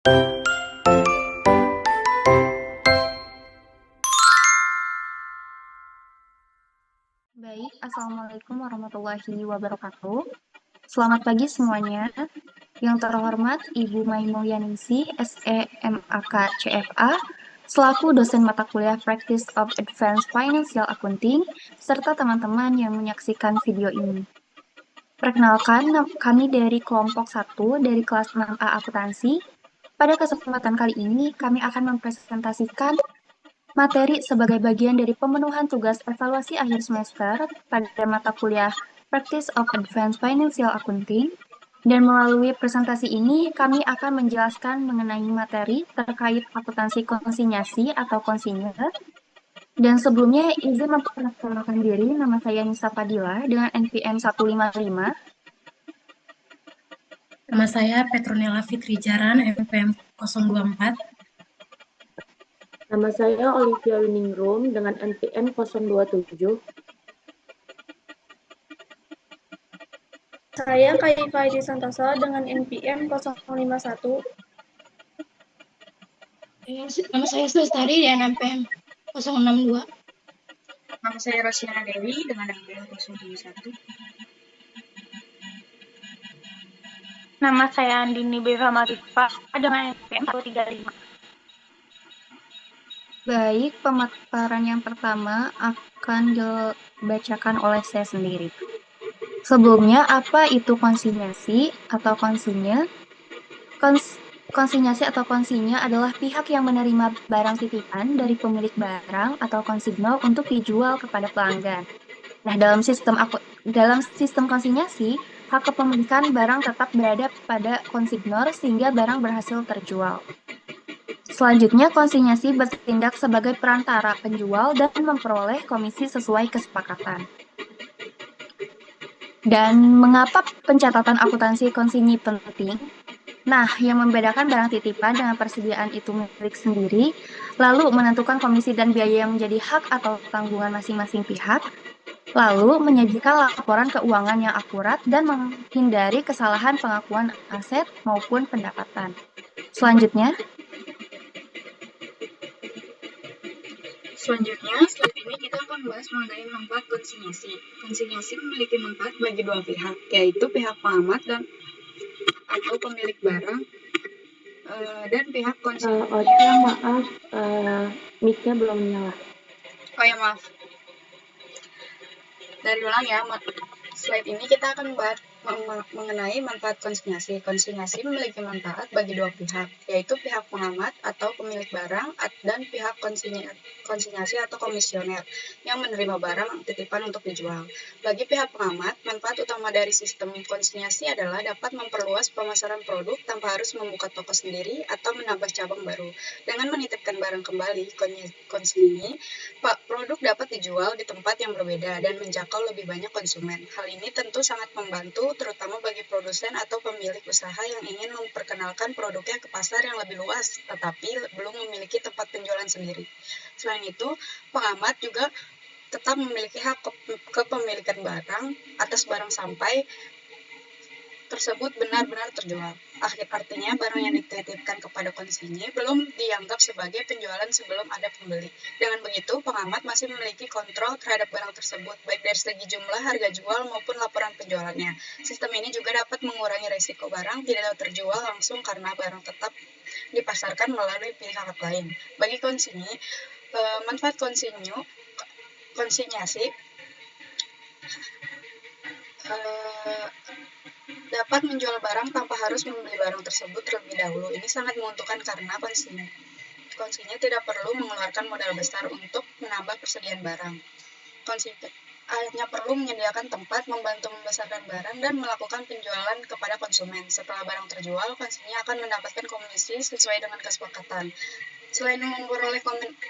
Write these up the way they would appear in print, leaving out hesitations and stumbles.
Baik, Assalamualaikum warahmatullahi wabarakatuh. Selamat pagi semuanya. Yang terhormat Ibu Maimulianingsi, SEMAK CFA, selaku dosen mata kuliah Practice of Advanced Financial Accounting, serta teman-teman yang menyaksikan video ini. Perkenalkan, kami dari kelompok 1 dari kelas 6A Akuntansi. Pada kesempatan kali ini, kami akan mempresentasikan materi sebagai bagian dari pemenuhan tugas evaluasi akhir semester pada mata kuliah Practice of Advanced Financial Accounting. Dan melalui presentasi ini, kami akan menjelaskan mengenai materi terkait akuntansi konsinyasi atau konsinyur. Dan sebelumnya, izin memperkenalkan diri, nama saya Nisa Fadila dengan NPM 155. Nama saya Petronella Fitri Jaran, NPM 024. Nama saya Olivia Winingrum dengan NPM 027. Saya Kaifa Edi Santoso dengan NPM 051. Nama saya Sestari dengan NPM 062. Nama saya Rosiana Dewi dengan NPM 071. Nama saya Andini Beva Marifa dengan NPM 135. Baik, pemaparan yang pertama akan dibacakan oleh saya sendiri. Sebelumnya, apa itu konsinyasi atau konsinya? Konsinyasi atau konsinya adalah pihak yang menerima barang titipan dari pemilik barang atau konsignor untuk dijual kepada pelanggan. Nah, dalam sistem konsinyasi, hak kepemilikan barang tetap berada pada konsignor sehingga barang berhasil terjual. Selanjutnya, konsinyasi bertindak sebagai perantara penjual dan memperoleh komisi sesuai kesepakatan. Dan mengapa pencatatan akuntansi konsinyi penting? Nah, yang membedakan barang titipan dengan persediaan itu milik sendiri, lalu menentukan komisi dan biaya yang menjadi hak atau tanggungan masing-masing pihak, lalu menyajikan laporan keuangan yang akurat dan menghindari kesalahan pengakuan aset maupun pendapatan. Selanjutnya, slide ini kita akan membahas mengenai manfaat konsinyasi. Konsinyasi memiliki manfaat bagi dua pihak, yaitu pihak pengamat atau pemilik barang dan pihak konsumen. Maaf, mic-nya belum nyala. Oh ya, maaf. Dari ulang ya, slide ini kita akan membahas mengenai manfaat konsinyasi. Konsinyasi memiliki manfaat bagi dua pihak, yaitu pihak pengamat atau pemilik barang dan pihak konsinyasi atau komisioner yang menerima barang titipan untuk dijual. Bagi pihak pengamat, manfaat utama dari sistem konsinyasi adalah dapat memperluas pemasaran produk tanpa harus membuka toko sendiri atau menambah cabang baru. Dengan menitipkan barang kembali konsinyasi, produk dapat dijual di tempat yang berbeda dan menjangkau lebih banyak konsumen. Hal ini tentu sangat membantu terutama bagi produsen atau pemilik usaha yang ingin memperkenalkan produknya ke pasar yang lebih luas, tetapi belum memiliki tempat penjualan sendiri. Selain itu, pengamat juga tetap memiliki hak kepemilikan barang atas barang sampai tersebut benar-benar terjual. Artinya, barang yang dititipkan kepada konsinyasi belum dianggap sebagai penjualan sebelum ada pembeli. Dengan begitu, pengamat masih memiliki kontrol terhadap barang tersebut, baik dari segi jumlah, harga jual, maupun laporan penjualannya. Sistem ini juga dapat mengurangi risiko barang tidak terjual langsung karena barang tetap dipasarkan melalui pihak lain. Bagi konsinyasi, manfaat konsinyasi dapat menjual barang tanpa harus membeli barang tersebut terlebih dahulu. Ini sangat menguntungkan karena konsinyasi tidak perlu mengeluarkan modal besar untuk menambah persediaan barang. Konsinyasi hanya perlu menyediakan tempat, membantu membesarkan barang, dan melakukan penjualan kepada konsumen. Setelah barang terjual, konsinyasi akan mendapatkan komisi sesuai dengan kesepakatan. Selain memperoleh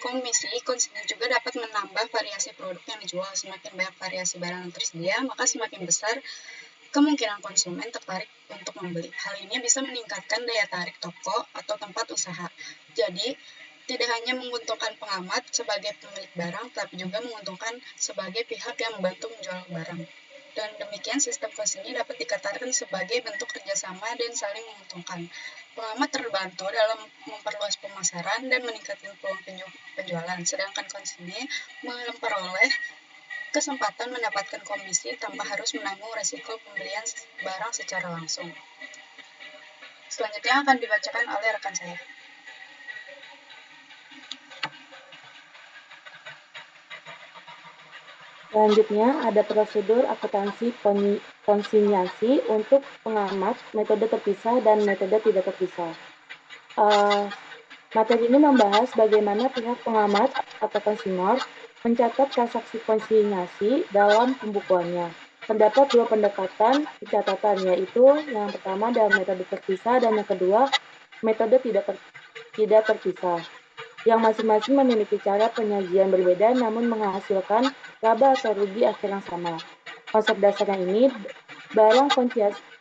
komisi, konsinyasi juga dapat menambah variasi produk yang dijual. Semakin banyak variasi barang yang tersedia, maka semakin besar kemungkinan konsumen tertarik untuk membeli. Hal ini bisa meningkatkan daya tarik toko atau tempat usaha. Jadi, tidak hanya menguntungkan pengamat sebagai pemilik barang, tapi juga menguntungkan sebagai pihak yang membantu menjual barang. Dan demikian sistem konsinyasi dapat dikatakan sebagai bentuk kerjasama dan saling menguntungkan. Pengamat terbantu dalam memperluas pemasaran dan meningkatkan peluang penjualan, sedangkan konsinyasi memperoleh kesempatan mendapatkan komisi tanpa harus menanggung resiko pembelian barang secara langsung. Selanjutnya akan dibacakan oleh rekan saya. Selanjutnya ada prosedur akuntansi konsinyasi untuk pengamat, metode terpisah dan metode tidak terpisah. Materi ini membahas bagaimana pihak pengamat atau konsinyur mencatat transaksi konsinyasi dalam pembukuannya. Terdapat dua pendekatan pencatatan, yaitu yang pertama dalam metode terpisah dan yang kedua metode tidak terpisah, yang masing-masing memiliki cara penyajian berbeda namun menghasilkan laba atau rugi akhir yang sama. Konsep dasarnya ini, barang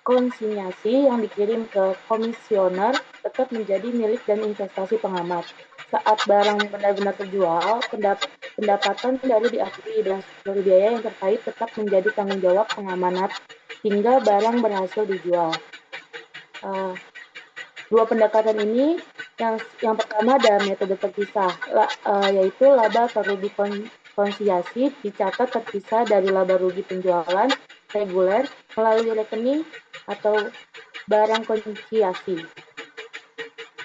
konsinyasi yang dikirim ke komisioner tetap menjadi milik dan investasi pengamat. Saat barang benar-benar terjual, pendapatan baru diakui dan seluruh biaya yang terkait tetap menjadi tanggung jawab pengamat hingga barang berhasil dijual. Dua pendekatan ini, yang pertama ada metode terpisah, yaitu laba atau rugi konsinyasi dicatat terpisah dari laba rugi penjualan reguler melalui rekening atau barang konsinyasi.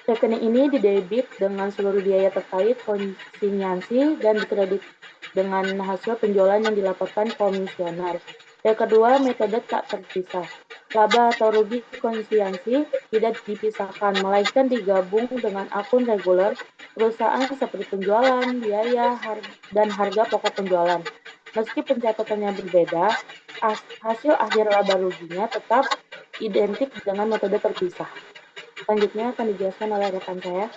Rekening ini didebit dengan seluruh biaya terkait konsinyasi dan dikredit dengan hasil penjualan yang dilaporkan komisioner. Yang kedua, metode tak terpisah. Laba atau rugi konsinyasi tidak dipisahkan, melainkan digabung dengan akun reguler perusahaan seperti penjualan, biaya, dan harga pokok penjualan. Meski pencatatannya berbeda, hasil akhir laba ruginya tetap identik dengan metode terpisah. Selanjutnya akan dijelaskan oleh rekan saya.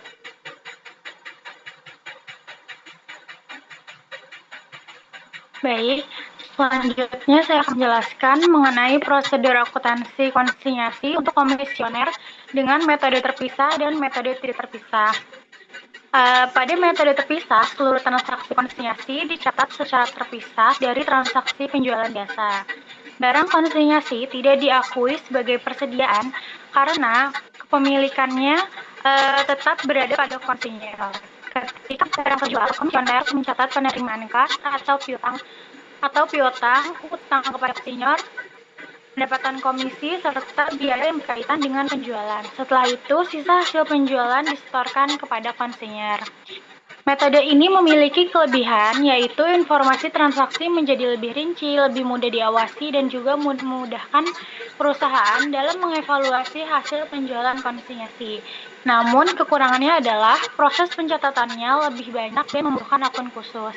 Baik, selanjutnya saya akan menjelaskan mengenai prosedur akuntansi konsinyasi untuk komisioner dengan metode terpisah dan metode tidak terpisah. Pada metode terpisah, seluruh transaksi konsinyasi dicatat secara terpisah dari transaksi penjualan biasa. Barang konsinyasi tidak diakui sebagai persediaan karena kepemilikannya tetap berada pada konsinyur. Ketika barang terjual, komisioner mencatat penerimaan kas atau piutang utang kepada konsinyur, pendapatan komisi serta biaya yang berkaitan dengan penjualan. Setelah itu, sisa hasil penjualan disetorkan kepada konsinyur. Metode ini memiliki kelebihan, yaitu informasi transaksi menjadi lebih rinci, lebih mudah diawasi, dan juga memudahkan perusahaan dalam mengevaluasi hasil penjualan konsinyasi. Namun, kekurangannya adalah proses pencatatannya lebih banyak dan membutuhkan akun khusus.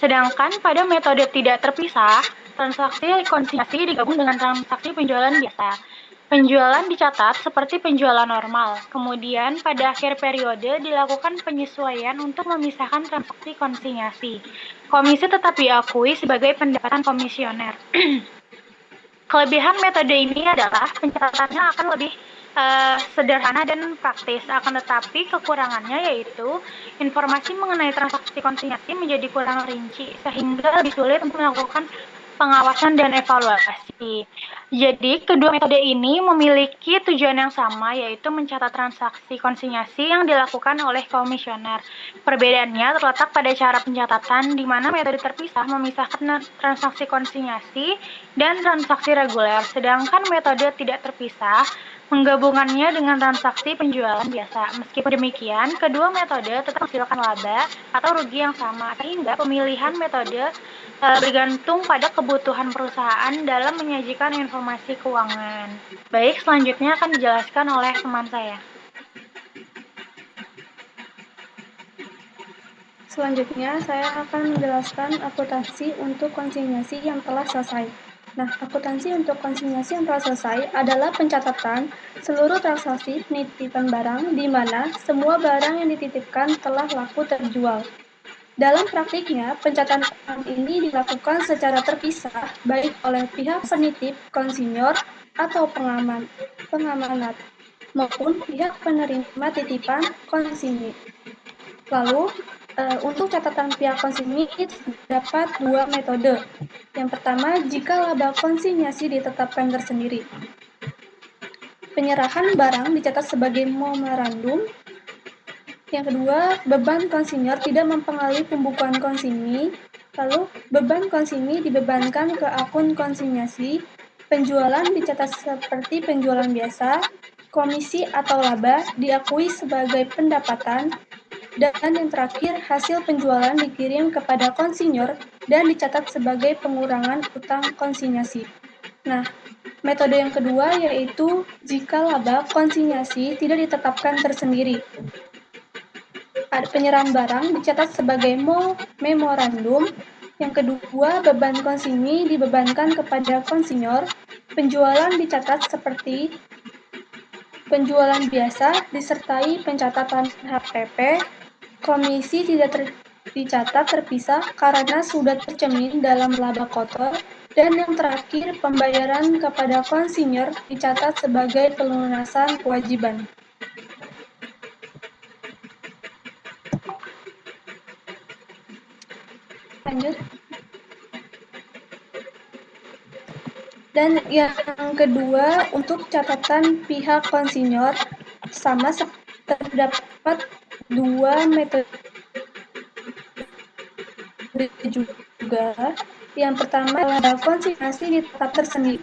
Sedangkan pada metode tidak terpisah, transaksi konsinyasi digabung dengan transaksi penjualan biasa. Penjualan dicatat seperti penjualan normal, kemudian pada akhir periode dilakukan penyesuaian untuk memisahkan transaksi konsinyasi. Komisi tetap diakui sebagai pendapatan komisioner. Kelebihan metode ini adalah pencatatannya akan lebih sederhana dan praktis, akan tetapi kekurangannya yaitu informasi mengenai transaksi konsinyasi menjadi kurang rinci, sehingga lebih sulit untuk melakukan pengawasan dan evaluasi. Jadi, kedua metode ini memiliki tujuan yang sama, yaitu mencatat transaksi konsinyasi yang dilakukan oleh komisioner. Perbedaannya terletak pada cara pencatatan, di mana metode terpisah memisahkan transaksi konsinyasi dan transaksi reguler, sedangkan metode tidak terpisah menggabungannya dengan transaksi penjualan biasa. Meskipun demikian, kedua metode tetap menghasilkan laba atau rugi yang sama, sehingga pemilihan metode bergantung pada kebutuhan perusahaan dalam menyajikan informasi keuangan. Baik, selanjutnya akan dijelaskan oleh teman saya. Selanjutnya, saya akan menjelaskan akuntansi untuk konsinyasi yang telah selesai. Nah, akuntansi untuk konsinyasi yang telah selesai adalah pencatatan seluruh transaksi penitipan barang di mana semua barang yang dititipkan telah laku terjual. Dalam praktiknya, pencatatan ini dilakukan secara terpisah baik oleh pihak penitip konsinyur atau pengamanat maupun pihak penerima titipan konsinyur. Lalu, Untuk catatan pihak konsinyasi terdapat dua metode. Yang pertama, jika laba konsinyasi ditetapkan tersendiri. Penyerahan barang dicatat sebagai memorandum. Yang kedua, beban konsinyur tidak mempengaruhi pembukuan konsinyasi. Lalu, beban konsinyasi dibebankan ke akun konsinyasi. Penjualan dicatat seperti penjualan biasa. Komisi atau laba diakui sebagai pendapatan. Dan yang terakhir, hasil penjualan dikirim kepada konsinyur dan dicatat sebagai pengurangan utang konsinyasi. Nah, metode yang kedua yaitu jika laba konsinyasi tidak ditetapkan tersendiri. Penyerahan barang dicatat sebagai memorandum. Yang kedua, beban konsinyasi dibebankan kepada konsinyur. Penjualan dicatat seperti penjualan biasa disertai pencatatan HPP. Komisi tidak dicatat terpisah karena sudah tercermin dalam laba kotor. Dan yang terakhir, pembayaran kepada konsinyur dicatat sebagai pelunasan kewajiban. Lanjut. Dan yang kedua, untuk catatan pihak konsinyur sama terdapat dua metode juga. Yang pertama adalah konsinyasi ditetap tersendiri.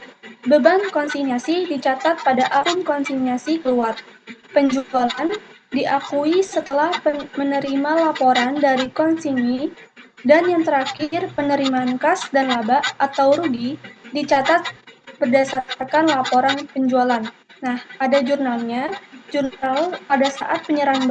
Beban konsinyasi dicatat pada akun konsinyasi keluar. Penjualan diakui setelah menerima laporan dari konsinyasi. Dan yang terakhir, penerimaan kas dan laba atau rugi dicatat berdasarkan laporan penjualan. Nah, ada jurnalnya. Jurnal pada saat penyerahan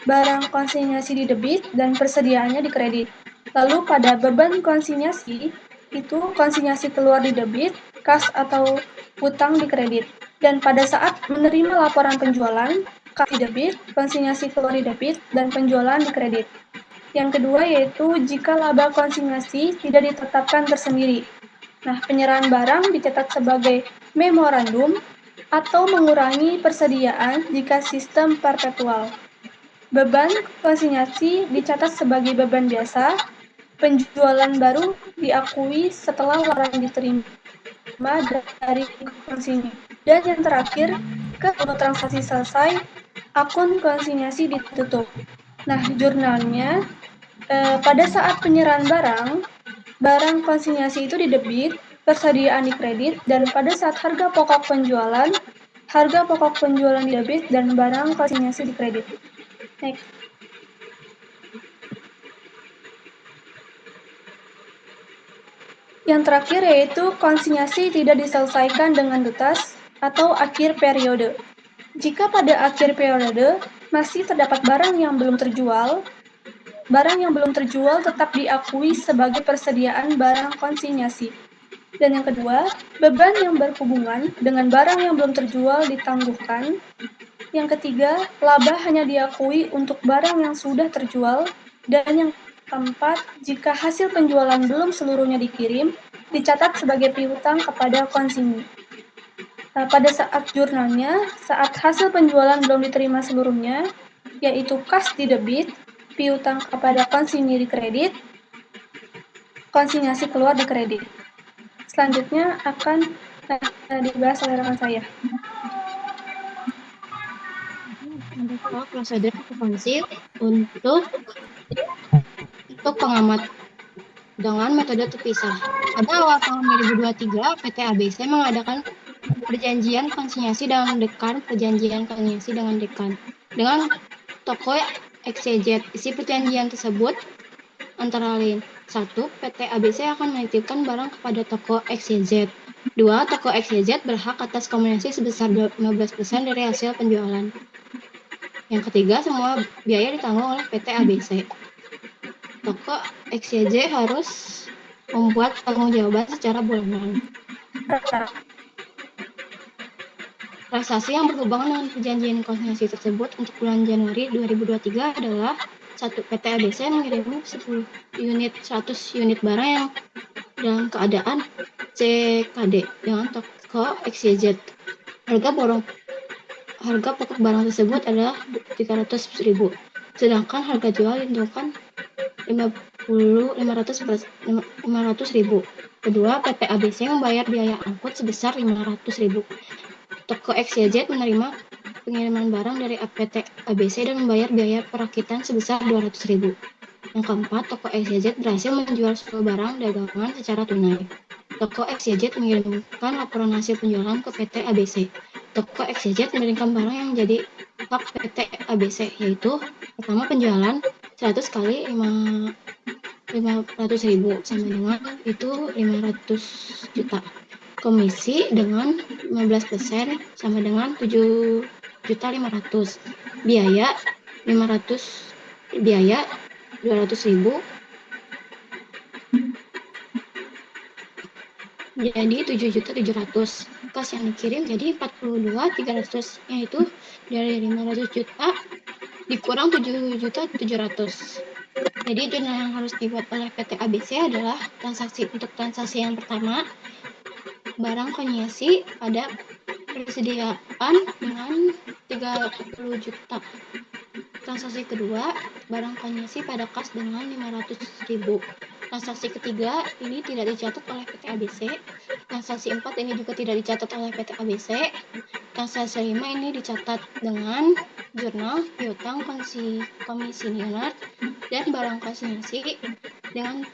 barang konsinyasi di debit dan persediaannya di kredit. Lalu pada beban konsinyasi, itu konsinyasi keluar di debit, kas atau utang di kredit. Dan pada saat menerima laporan penjualan, kas di debit, konsinyasi keluar di debit, dan penjualan di kredit. Yang kedua yaitu jika laba konsinyasi tidak ditetapkan tersendiri. Nah, penyerahan barang dicatat sebagai memorandum atau mengurangi persediaan jika sistem perpetual. Beban konsinyasi dicatat sebagai beban biasa. Penjualan baru diakui setelah laporan diterima dari konsinyasi. Dan yang terakhir, kalau transaksi selesai, akun konsinyasi ditutup. Nah, jurnalnya, pada saat penyerahan barang konsinyasi itu di debit, persediaan di kredit, dan pada saat harga pokok penjualan di debit, dan barang konsinyasi di kredit. Next. Yang terakhir yaitu konsinyasi tidak diselesaikan dengan tuntas atau akhir periode. Jika pada akhir periode masih terdapat barang yang belum terjual tetap diakui sebagai persediaan barang konsinyasi. Dan yang kedua, beban yang berhubungan dengan barang yang belum terjual ditangguhkan. Yang ketiga, laba hanya diakui untuk barang yang sudah terjual. Dan yang keempat, jika hasil penjualan belum seluruhnya dikirim, dicatat sebagai piutang kepada konsinyasi. Pada saat jurnalnya, saat hasil penjualan belum diterima seluruhnya, yaitu kas di debit, piutang kepada konsinyasi di kredit, konsinyasi keluar di kredit. Selanjutnya akan dibahas oleh rekan saya. Ada prosedur okupansi untuk pengamat dengan metode terpisah. Pada awal tahun 2023, PT ABC mengadakan perjanjian konsinyasi dengan dekan dengan toko XYZ. Isi perjanjian tersebut antara lain: 1. PT ABC akan menitipkan barang kepada toko XYZ. 2. Toko XYZ berhak atas komisi sebesar 15% dari hasil penjualan. Yang ketiga, semua biaya ditanggung oleh PT ABC. Toko XYZ harus membuat pertanggungjawaban secara bulanan. Transaksi yang berhubungan dengan perjanjian konsinyasi tersebut untuk bulan Januari 2023 adalah 1. PT ABC mengirim 100 unit barang yang dalam keadaan CKD dengan toko XYZ. Harga pokok barang tersebut adalah 300.000. sedangkan harga jual ditentukan 500.000. Kedua, PT ABC membayar biaya angkut sebesar 500.000. Toko XYZ menerima pengiriman barang dari PT ABC dan membayar biaya perakitan sebesar 200.000. Yang keempat, toko XYZ berhasil menjual seluruh barang dagangan secara tunai. Toko XYZ mengirimkan laporan hasil penjualan ke PT ABC. Toko XYZ mengirimkan barang yang menjadi hak PT ABC, yaitu pertama penjualan 100 kali 500.000 sama dengan itu 500 juta. Komisi dengan 15% sama dengan 7.500.000. Biaya 200.000 jadi 7.700.000. Kas yang dikirim jadi 42.300, yaitu dari 500 juta dikurang 7.700.000. Jadi jurnal yang harus dibuat oleh PT ABC adalah untuk transaksi yang pertama, barang konyesi pada persediaan dengan 30 juta. Transaksi kedua, barang konyesi pada kas dengan 500.000. Transaksi ketiga, ini tidak dicatat oleh PT ABC. Transaksi 4 ini juga tidak dicatat oleh PT ABC. Transaksi 5 ini dicatat dengan jurnal piutang komisioner dan barang konsinyasi dengan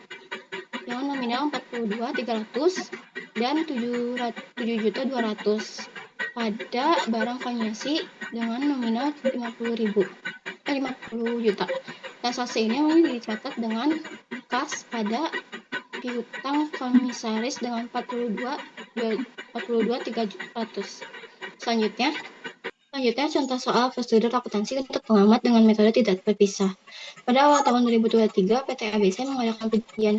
nominal 42.300 dan 7.200 pada barang konyesi dengan nominal 50 juta. Transaksi ini dicatat dengan kas pada piutang komisaris dengan 42.300. Selanjutnya contoh soal prosedur akuntansi untuk pengamat dengan metode tidak terpisah. Pada awal tahun 2023, PT ABC mengadakan perjanjian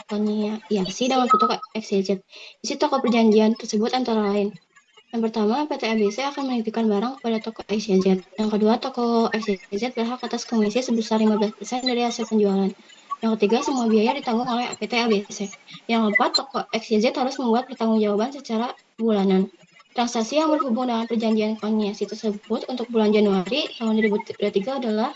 konyasi dengan toko XYZ. Isi toko perjanjian tersebut antara lain: yang pertama, PT ABC akan menitipkan barang kepada toko XYZ. Yang kedua, toko XYZ berhak atas komisi sebesar 15% dari hasil penjualan. Yang ketiga, semua biaya ditanggung oleh PT ABC. Yang keempat, toko XYZ harus membuat pertanggungjawaban secara bulanan. Transaksi yang berhubung dengan perjanjian konyasi tersebut untuk bulan Januari tahun 2023 adalah: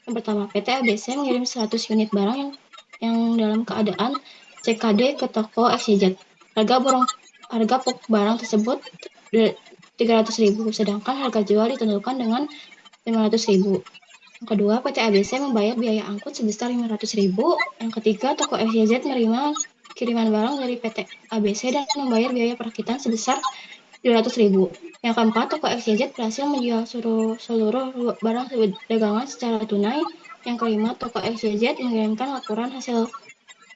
yang pertama, PT ABC mengirim 100 unit barang yang dalam keadaan CKD ke toko XYZ. Harga pokok barang tersebut 300.000, sedangkan harga jual ditentukan dengan 500.000. Yang kedua, PT ABC membayar biaya angkut sebesar 500.000. Yang ketiga, toko XYZ menerima kiriman barang dari PT ABC dan membayar biaya perakitan sebesar 200.000. Yang keempat, toko XYZ berhasil menjual seluruh barang dagangan secara tunai. Yang kelima, toko XYZ mengirimkan laporan hasil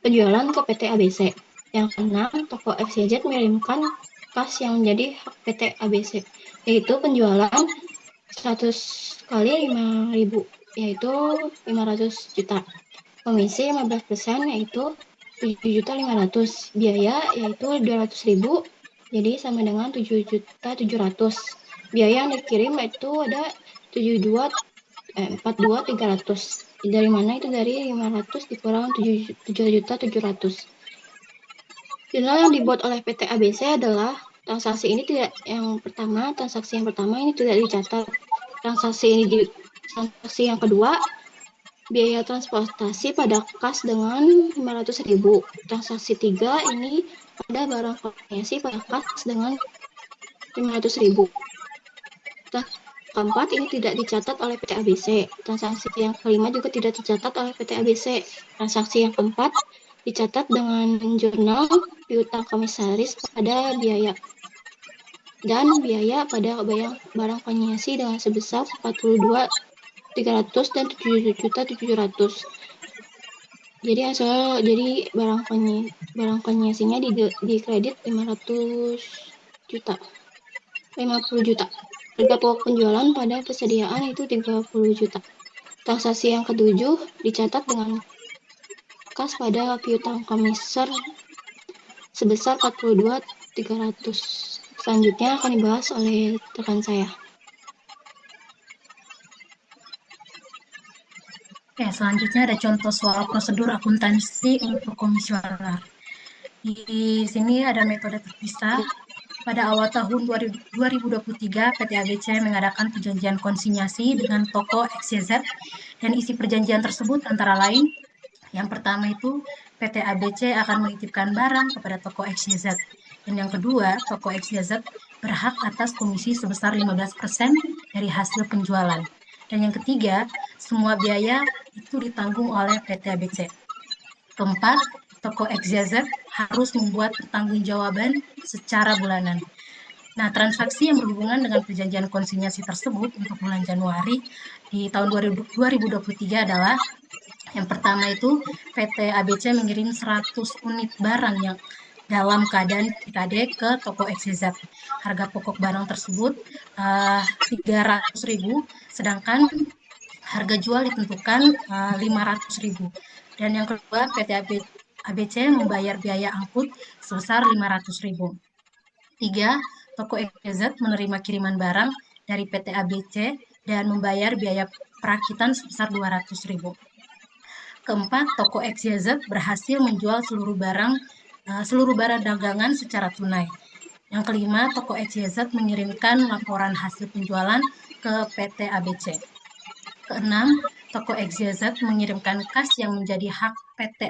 penjualan ke PT ABC. Yang keenam, toko XYZ mengirimkan kas yang menjadi hak PT ABC, yaitu penjualan 100 kali 5.000, yaitu 500 juta. Komisi 15%, yaitu 7.500.000. Biaya yaitu 200.000, jadi sama dengan 7.700.000. Biaya yang dikirim itu ada 42.300. Dari mana itu? Dari 500 dikurang 7.700.000. Jurnal yang dibuat oleh PT ABC adalah transaksi yang pertama ini tidak dicatat. Transaksi yang kedua, biaya transportasi pada kas dengan 500.000. Transaksi 3 ini pada barang konyesi pada kas dengan 500.000. Keempat, ini tidak dicatat oleh PT ABC. Transaksi yang kelima juga tidak dicatat oleh PT ABC. Transaksi yang keempat dicatat dengan jurnal piutang komisaris pada biaya dan biaya pada barang konyesi dengan sebesar 42.300 dan 7.700. Jadi barang konyesinya di kredit 50 juta. Harga pokok penjualan pada persediaan itu 30 juta. Transaksi yang ketujuh dicatat dengan kas pada piutang komisar sebesar 42.300. Selanjutnya akan dibahas oleh rekan saya. Oke, selanjutnya ada contoh soal prosedur akuntansi untuk komisioner. Di sini ada metode terpisah. pada awal tahun 2023, PT ABC mengadakan perjanjian konsinyasi dengan toko XYZ, dan isi perjanjian tersebut antara lain, yang pertama itu PT ABC akan menitipkan barang kepada toko XYZ, dan yang kedua, toko XYZ berhak atas komisi sebesar 15% dari hasil penjualan, dan yang ketiga, semua biaya itu ditanggung oleh PT ABC. Keempat, toko XYZ harus membuat pertanggungjawaban secara bulanan. Nah, transaksi yang berhubungan dengan perjanjian konsinyasi tersebut untuk bulan Januari di tahun 2023 adalah yang pertama itu PT ABC mengirim 100 unit barang yang dalam keadaan TKD ke toko XYZ. Harga pokok barang tersebut 300.000, sedangkan harga jual ditentukan 500.000. Dan yang kedua, PT ABC membayar biaya angkut sebesar 500.000. 3. Toko XYZ menerima kiriman barang dari PT ABC dan membayar biaya perakitan sebesar 200.000. Keempat, toko XYZ berhasil menjual seluruh barang dagangan secara tunai. Yang kelima, toko XYZ mengirimkan laporan hasil penjualan ke PT ABC. Keenam, toko XYZ mengirimkan kas yang menjadi hak PT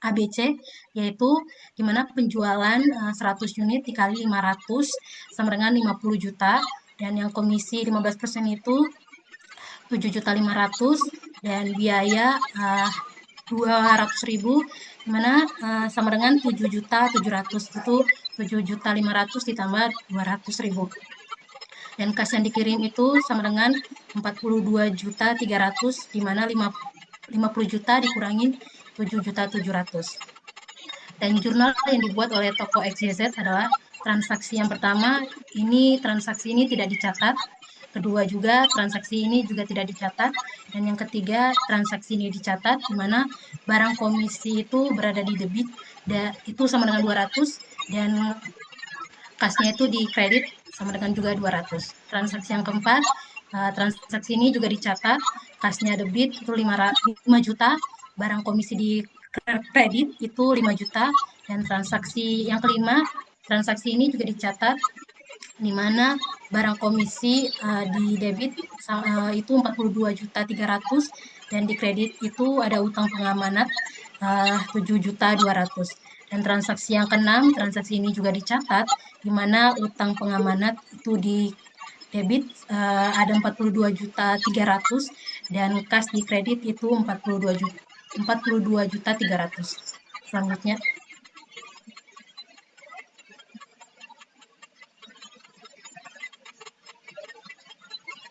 ABC, yaitu di mana penjualan 100 unit dikali 500 sama dengan 50 juta, dan yang komisi 15% itu 7.500.000 dan biaya 200.000, di mana sama dengan 7.700.000, itu 7.500.000 ditambah 200.000. Dan kas yang dikirim itu sama dengan 42.300.000, di mana 50 juta dikurangi 7.700.000. Dan jurnal yang dibuat oleh toko XYZ adalah transaksi yang pertama, transaksi ini tidak dicatat. Kedua juga, transaksi ini juga tidak dicatat. Dan yang ketiga, transaksi ini dicatat, di mana barang komisi itu berada di debit, itu sama dengan 200, dan kasnya itu di kredit sama dengan juga 200. Transaksi yang keempat, transaksi ini juga dicatat, kasnya debit itu 5 juta, barang komisi di kredit itu 5 juta, dan transaksi yang kelima, transaksi ini juga dicatat, di mana barang komisi di debit itu 42.300.000, dan di kredit itu ada utang pengamanat 7.200.000. Dan transaksi yang keenam, transaksi ini juga dicatat, di mana utang pengamanat itu di debit ada 42.300.000, dan kas di kredit itu 42.300.000. Selanjutnya.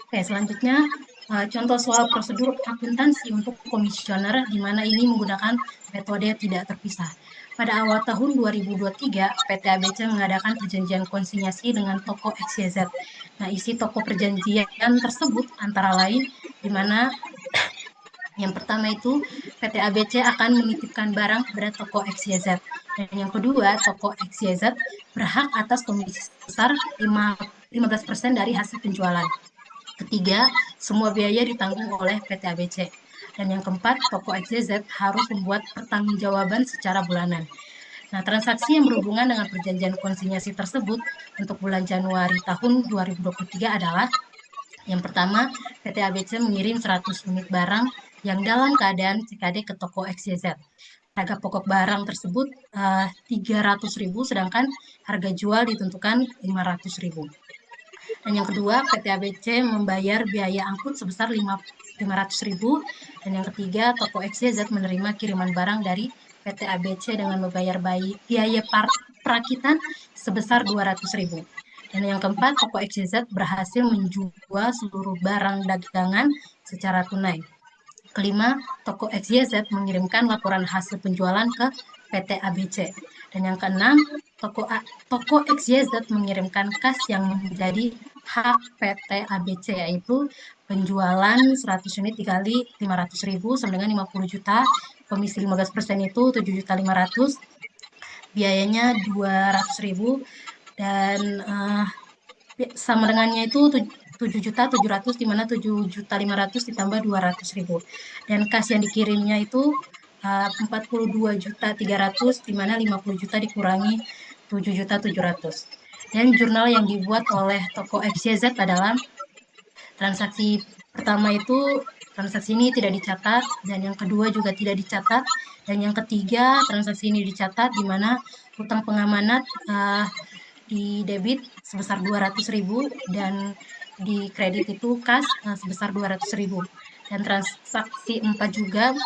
Oke, selanjutnya contoh soal prosedur akuntansi untuk komisioner, di mana ini menggunakan metode tidak terpisah. Pada awal tahun 2023, PT ABC mengadakan perjanjian konsinyasi dengan toko XYZ. Nah, isi toko perjanjian tersebut antara lain, di mana yang pertama itu PT ABC akan menitipkan barang kepada toko XYZ. Dan yang kedua, toko XYZ berhak atas komisi sebesar 15% dari hasil penjualan. Ketiga, semua biaya ditanggung oleh PT ABC. Dan yang keempat, toko XYZ harus membuat pertanggungjawaban secara bulanan. Nah, transaksi yang berhubungan dengan perjanjian konsinyasi tersebut untuk bulan Januari tahun 2023 adalah yang pertama, PT ABC mengirim 100 unit barang yang dalam keadaan CKD ke toko XYZ. Harga pokok barang tersebut 300.000, sedangkan harga jual ditentukan 500.000. Dan yang kedua, PT ABC membayar biaya angkut sebesar 500.000. Dan yang ketiga, toko XYZ menerima kiriman barang dari PT ABC dengan membayar biaya perakitan sebesar 200.000. Dan yang keempat, toko XYZ berhasil menjual seluruh barang dagangan secara tunai. Kelima, toko XYZ mengirimkan laporan hasil penjualan ke PT ABC. Dan yang keenam, toko XYZ mengirimkan kas yang menjadi hak PT ABC, yaitu penjualan 100 unit dikali 500.000 sama dengan 50 juta, komisi 15% itu 7.500.000, biayanya 200.000, dan sama dengannya itu 7.700.000, di mana 7.500.000 ditambah 200.000. Dan kas yang dikirimnya itu 42.300.000, di mana 50 juta dikurangi 7.700.000. Dan jurnal yang dibuat oleh toko XYZ adalah transaksi pertama itu transaksi ini tidak dicatat, dan yang kedua juga tidak dicatat, dan yang ketiga transaksi ini dicatat di mana utang pengamanat di debit sebesar 200.000 dan di kredit itu kas sebesar 200.000. Dan transaksi 4 juga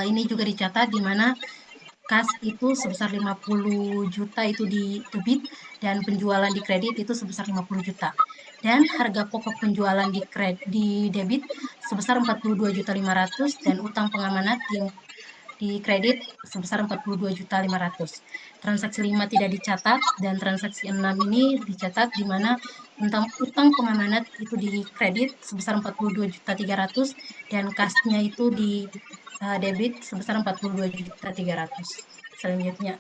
ini juga dicatat di mana kas itu sebesar 50 juta itu di debit dan penjualan di kredit itu sebesar 50 juta. Dan harga pokok penjualan di debit sebesar 42.500.000 dan utang pengamanat yang di kredit sebesar 42.500.000. Transaksi 5 tidak dicatat dan transaksi 6 ini dicatat di mana utang pengamanat itu di kredit sebesar 42.300.000 dan kasnya itu di debit sebesar 42.300.000. Selanjutnya.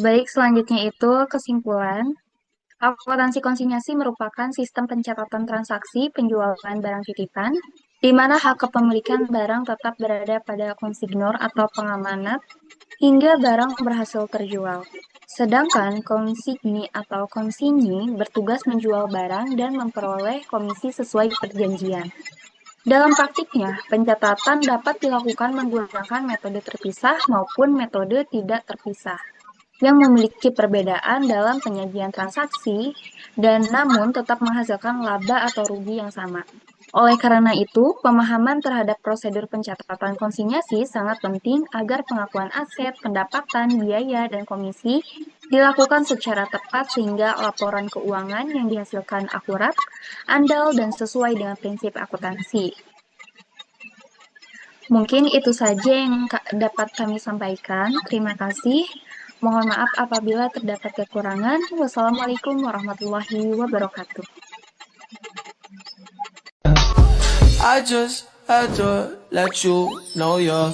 Baik, selanjutnya itu kesimpulan. Akuntansi konsinyasi merupakan sistem pencatatan transaksi penjualan barang titipan, di mana hak kepemilikan barang tetap berada pada konsignor atau pengamanat hingga barang berhasil terjual. Sedangkan konsigni atau konsinyi bertugas menjual barang dan memperoleh komisi sesuai perjanjian. Dalam praktiknya, pencatatan dapat dilakukan menggunakan metode terpisah maupun metode tidak terpisah, yang memiliki perbedaan dalam penyajian transaksi dan namun tetap menghasilkan laba atau rugi yang sama. Oleh karena itu, pemahaman terhadap prosedur pencatatan konsinyasi sangat penting agar pengakuan aset, pendapatan, biaya, dan komisi dilakukan secara tepat sehingga laporan keuangan yang dihasilkan akurat, andal, dan sesuai dengan prinsip akuntansi. Mungkin itu saja yang dapat kami sampaikan. Terima kasih. Mohon maaf apabila terdapat kekurangan. Wassalamualaikum warahmatullahi wabarakatuh. I just had to let you know you're